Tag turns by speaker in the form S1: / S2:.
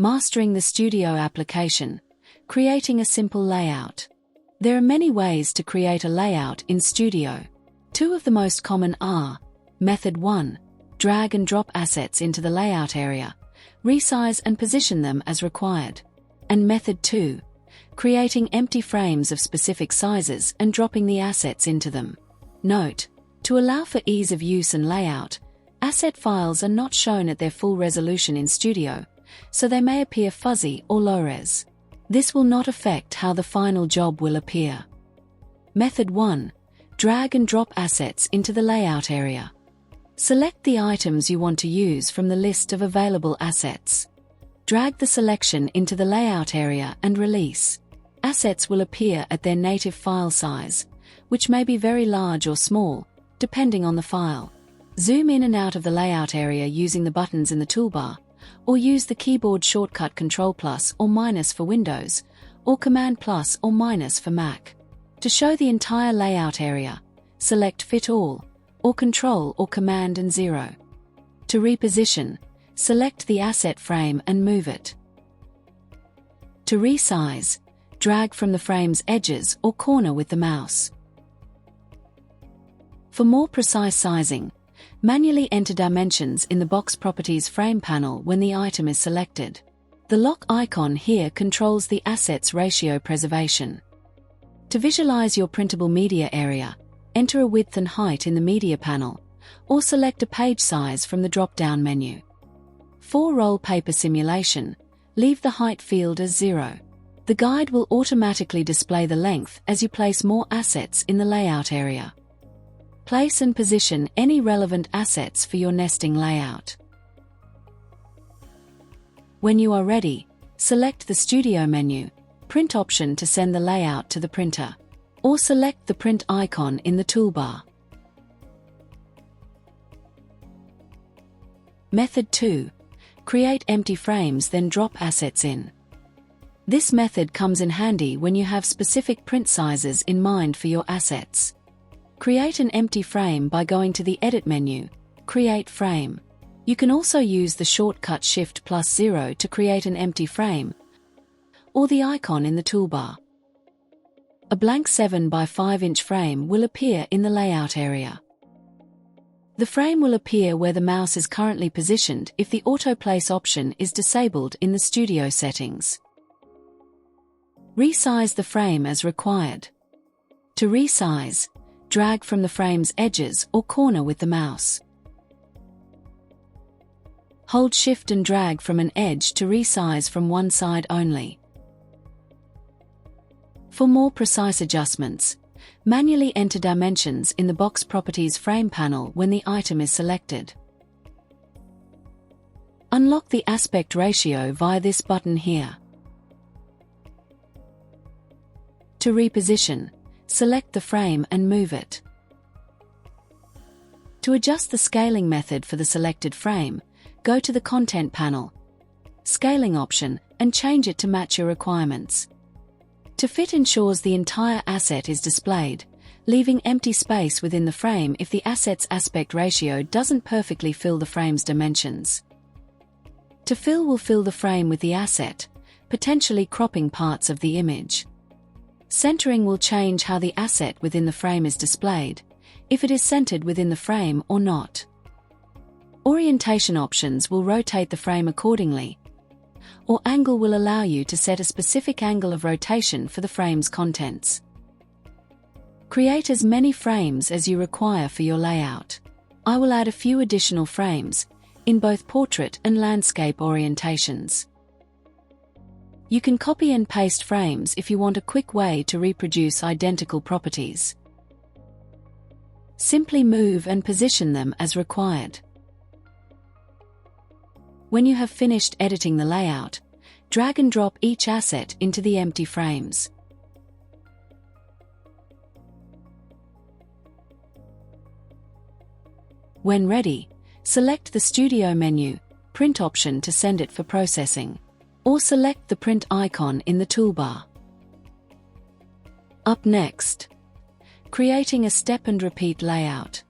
S1: Mastering the Studio application, creating a simple layout. There are many ways to create a layout in Studio. Two of the most common are: Method 1, drag and drop assets into the layout area, resize and position them as required. And Method 2, creating empty frames of specific sizes and dropping the assets into them. Note: to allow for ease of use and layout, asset files are not shown at their full resolution in Studio, so they may appear fuzzy or low-res. This will not affect how the final job will appear. Method 1, drag and drop assets into the layout area. Select the items you want to use from the list of available assets. Drag the selection into the layout area and release. Assets will appear at their native file size, which may be very large or small, depending on the file. Zoom in and out of the layout area using the buttons in the toolbar, or use the keyboard shortcut Ctrl+ or - for Windows, or Command+ or - for Mac. To show the entire layout area, select Fit All, or Ctrl or Command and 0. To reposition, select the asset frame and move it. To resize, drag from the frame's edges or corner with the mouse. For more precise sizing, manually enter dimensions in the Box Properties frame panel when the item is selected. The lock icon here controls the asset's ratio preservation. To visualize your printable media area, enter a width and height in the media panel, or select a page size from the drop-down menu. For roll paper simulation, leave the height field as 0. The guide will automatically display the length as you place more assets in the layout area. Place and position any relevant assets for your nesting layout. When you are ready, select the Studio menu, Print option to send the layout to the printer, or select the print icon in the toolbar. Method 2. Create empty frames then drop assets in. This method comes in handy when you have specific print sizes in mind for your assets. Create an empty frame by going to the Edit menu, Create Frame. You can also use the shortcut Shift+0 to create an empty frame, or the icon in the toolbar. A blank 7 by 5 inch frame will appear in the layout area. The frame will appear where the mouse is currently positioned if the Autoplace option is disabled in the Studio settings. Resize the frame as required. To resize, drag from the frame's edges or corner with the mouse. Hold Shift and drag from an edge to resize from one side only. For more precise adjustments, manually enter dimensions in the Box Properties frame panel when the item is selected. Unlock the aspect ratio via this button here. To reposition, select the frame and move it. To adjust the scaling method for the selected frame, go to the Content panel, Scaling option, and change it to match your requirements. To fit ensures the entire asset is displayed, leaving empty space within the frame if the asset's aspect ratio doesn't perfectly fill the frame's dimensions. To fill will fill the frame with the asset, potentially cropping parts of the image. Centering will change how the asset within the frame is displayed, if it is centered within the frame or not. Orientation options will rotate the frame accordingly, or angle will allow you to set a specific angle of rotation for the frame's contents. Create as many frames as you require for your layout. I will add a few additional frames, in both portrait and landscape orientations. You can copy and paste frames if you want a quick way to reproduce identical properties. Simply move and position them as required. When you have finished editing the layout, drag and drop each asset into the empty frames. When ready, select the Studio menu, Print option to send it for processing, or select the print icon in the toolbar. Up next, creating a step and repeat layout.